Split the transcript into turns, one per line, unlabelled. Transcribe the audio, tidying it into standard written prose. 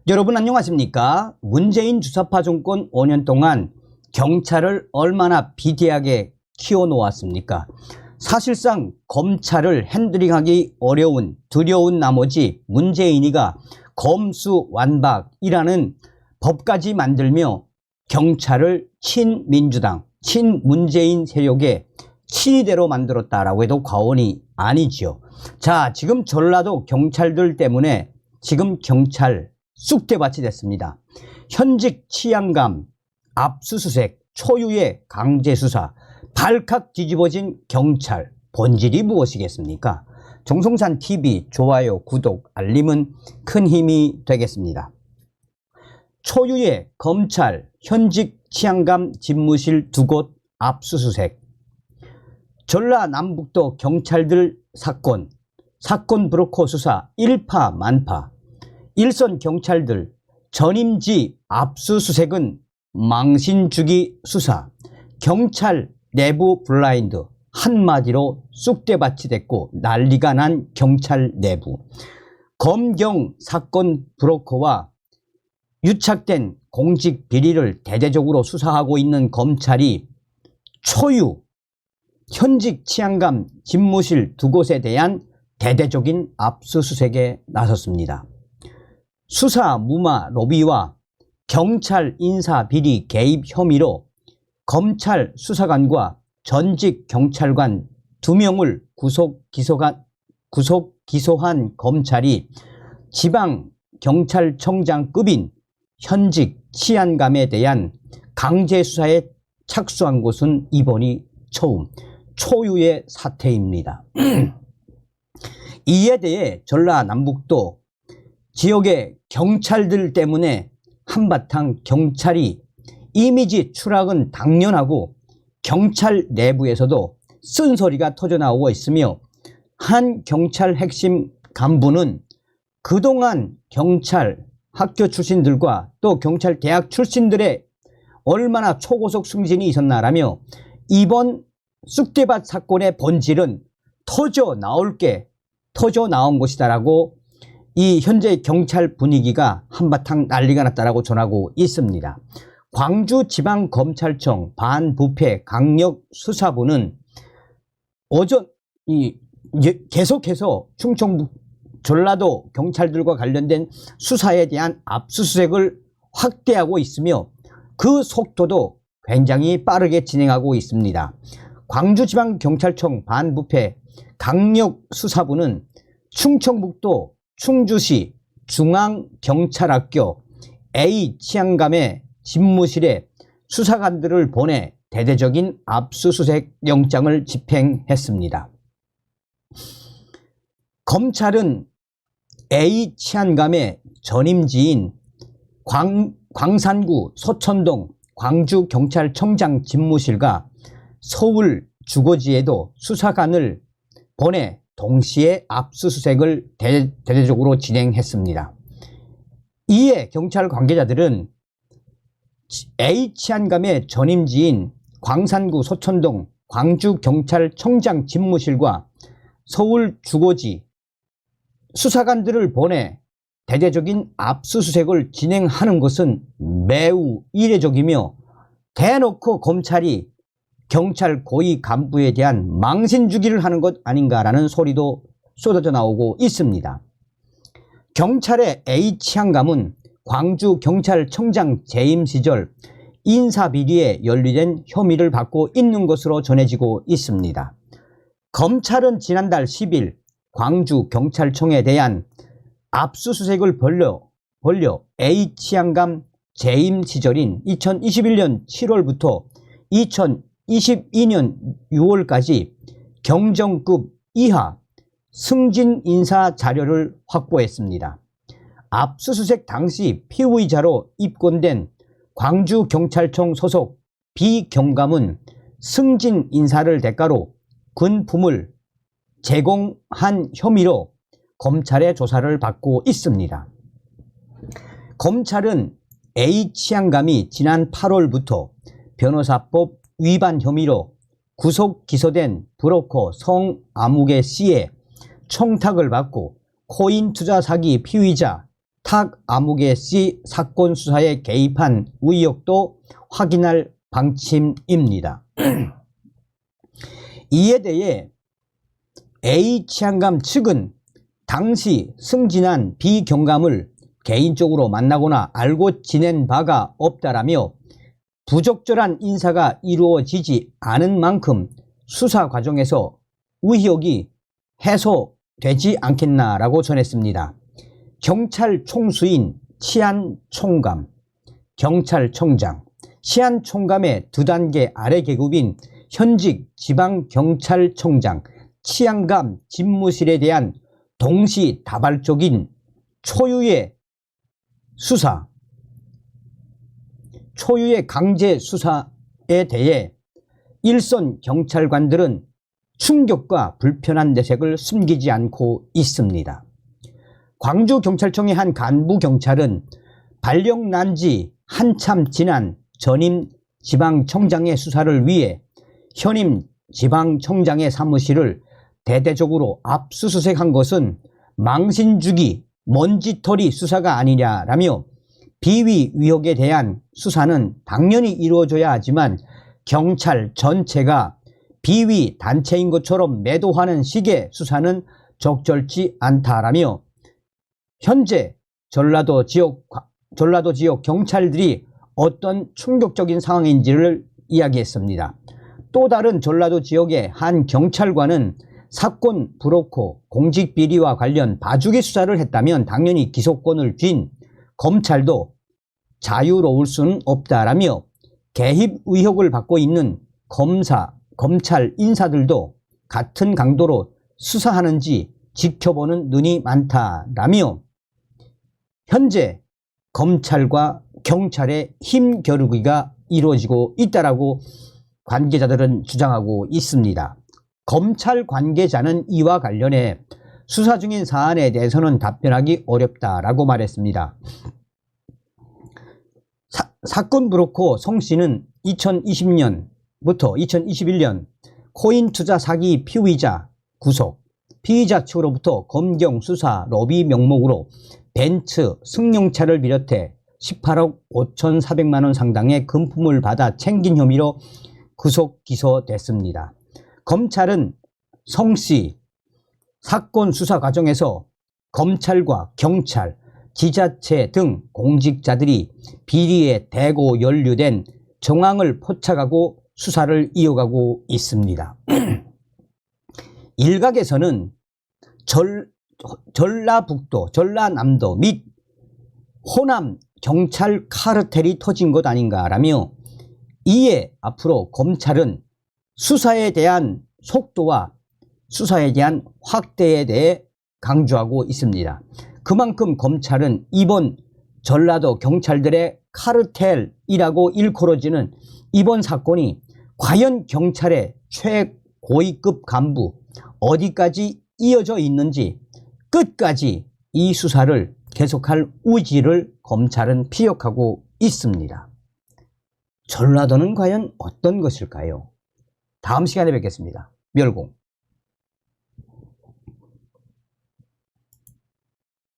여러분 안녕하십니까? 문재인 주사파 정권 5년 동안 경찰을 얼마나 비대하게 키워놓았습니까? 사실상 검찰을 핸들링하기 어려운 두려운 나머지 문재인이가 검수완박이라는 법까지 만들며 경찰을 친민주당, 친문재인 세력의 친위대로 만들었다라고 해도 과언이 아니지요. 자, 지금 전라도 경찰들 때문에 지금 경찰 쑥대밭이 됐습니다. 현직 치안감, 압수수색, 초유의 강제수사, 발칵 뒤집어진 경찰, 본질이 무엇이겠습니까? 정성산TV 좋아요, 구독, 알림은 큰 힘이 되겠습니다. 초유의 검찰, 현직 치안감 집무실 2곳 압수수색, 전라남북도 경찰들 사건 브로커 수사 일파만파, 일선 경찰들 전임지 압수수색은 망신주기 수사, 경찰 내부 블라인드, 한마디로 쑥대밭이 됐고 난리가 난 경찰 내부. 검경 사건 브로커와 유착된 공직 비리를 대대적으로 수사하고 있는 검찰이 초유 현직 치안감 집무실 2곳에 대한 대대적인 압수수색에 나섰습니다. 수사 무마 로비와 경찰 인사 비리 개입 혐의로 검찰 수사관과 전직 경찰관 2명을 구속 기소한 검찰이 지방경찰청장급인 현직 치안감에 대한 강제 수사에 착수한 것은 이번이 처음, 초유의 사태입니다. 이에 대해 전라남북도 지역의 경찰들 때문에 한바탕 경찰이 이미지 추락은 당연하고 경찰 내부에서도 쓴소리가 터져나오고 있으며 한 경찰 핵심 간부는 그동안 경찰 학교 출신들과 또 경찰 대학 출신들의 얼마나 초고속 승진이 있었나라며 이번 쑥대밭 사건의 본질은 터져 나온 것이다라고 이 현재 경찰 분위기가 한바탕 난리가 났다라고 전하고 있습니다. 광주지방검찰청 반부패 강력수사부는 계속해서 충청 전라도 경찰들과 관련된 수사에 대한 압수수색을 확대하고 있으며 그 속도도 굉장히 빠르게 진행하고 있습니다. 광주지방경찰청 반부패 강력수사부는 충청북도 충주시 중앙경찰학교 A 치안감의 집무실에 수사관들을 보내 대대적인 압수수색 영장을 집행했습니다. 검찰은 A 치안감의 전임지인 광산구 소천동 광주경찰청장 집무실과 서울 주거지에도 수사관을 보내 동시에 압수수색을 대대적으로 진행했습니다. 이에 경찰 관계자들은 A 치안감의 전임지인 광산구 소천동 광주경찰청장 집무실과 서울 주거지 수사관들을 보내 대대적인 압수수색을 진행하는 것은 매우 이례적이며 대놓고 검찰이 경찰 고위 간부에 대한 망신주기를 하는 것 아닌가라는 소리도 쏟아져 나오고 있습니다. 경찰의 A 치안감은 광주경찰청장 재임 시절 인사비리에 연루된 혐의를 받고 있는 것으로 전해지고 있습니다. 검찰은 지난달 10일 광주경찰청에 대한 압수수색을 벌려 A 치안감 재임 시절인 2021년 7월부터 2022년 6월까지 경정급 이하 승진 인사 자료를 확보했습니다. 압수수색 당시 피의자로 입건된 광주경찰청 소속 비경감은 승진 인사를 대가로 군품을 제공한 혐의로 검찰의 조사를 받고 있습니다. 검찰은 A 치안감이 지난 8월부터 변호사법 위반 혐의로 구속 기소된 브로커 성아무개 씨의 청탁을 받고 코인 투자 사기 피의자 탁아무개 씨 사건 수사에 개입한 의혹도 확인할 방침입니다. 이에 대해 A치안감 측은 당시 승진한 B 경감을 개인적으로 만나거나 알고 지낸 바가 없다라며 부적절한 인사가 이루어지지 않은 만큼 수사 과정에서 의혹이 해소되지 않겠나라고 전했습니다. 경찰 총수인 치안총감, 경찰청장, 치안총감의 2단계 아래 계급인 현직 지방경찰청장, 치안감 집무실에 대한 동시다발적인 초유의 수사, 초유의 강제 수사에 대해 일선 경찰관들은 충격과 불편한 내색을 숨기지 않고 있습니다. 광주경찰청의 한 간부 경찰은 발령 난 지 한참 지난 전임 지방청장의 수사를 위해 현임 지방청장의 사무실을 대대적으로 압수수색한 것은 망신주기 먼지털이 수사가 아니냐라며 비위 의혹에 대한 수사는 당연히 이루어져야 하지만 경찰 전체가 비위 단체인 것처럼 매도하는 식의 수사는 적절치 않다라며 현재 전라도 지역 경찰들이 어떤 충격적인 상황인지를 이야기했습니다. 또 다른 전라도 지역의 한 경찰관은 사건 브로커 공직비리와 관련 봐주기 수사를 했다면 당연히 기소권을 쥔 검찰도 자유로울 수는 없다라며 개입 의혹을 받고 있는 검찰 인사들도 같은 강도로 수사하는지 지켜보는 눈이 많다라며 현재 검찰과 경찰의 힘겨루기가 이루어지고 있다라고 관계자들은 주장하고 있습니다. 검찰 관계자는 이와 관련해 수사 중인 사안에 대해서는 답변하기 어렵다라고 말했습니다. 사건 브로커 송 씨는 2020년부터 2021년 코인 투자 사기 피의자 구속, 피의자 측으로부터 검경 수사 로비 명목으로 벤츠 승용차를 비롯해 18억 5,400만 원 상당의 금품을 받아 챙긴 혐의로 구속 기소됐습니다. 검찰은 송 씨 사건 수사 과정에서 검찰과 경찰, 지자체 등 공직자들이 비리에 대고 연루된 정황을 포착하고 수사를 이어가고 있습니다. 일각에서는 전라북도, 전라남도 및 호남 경찰 카르텔이 터진 것 아닌가라며 이에 앞으로 검찰은 수사에 대한 속도와 수사에 대한 확대에 대해 강조하고 있습니다. 그만큼 검찰은 이번 전라도 경찰들의 카르텔이라고 일컬어지는 이번 사건이 과연 경찰의 최고위급 간부 어디까지 이어져 있는지 끝까지 이 수사를 계속할 의지를 검찰은 피력하고 있습니다. 전라도는 과연 어떤 것일까요? 다음 시간에 뵙겠습니다. 멸공.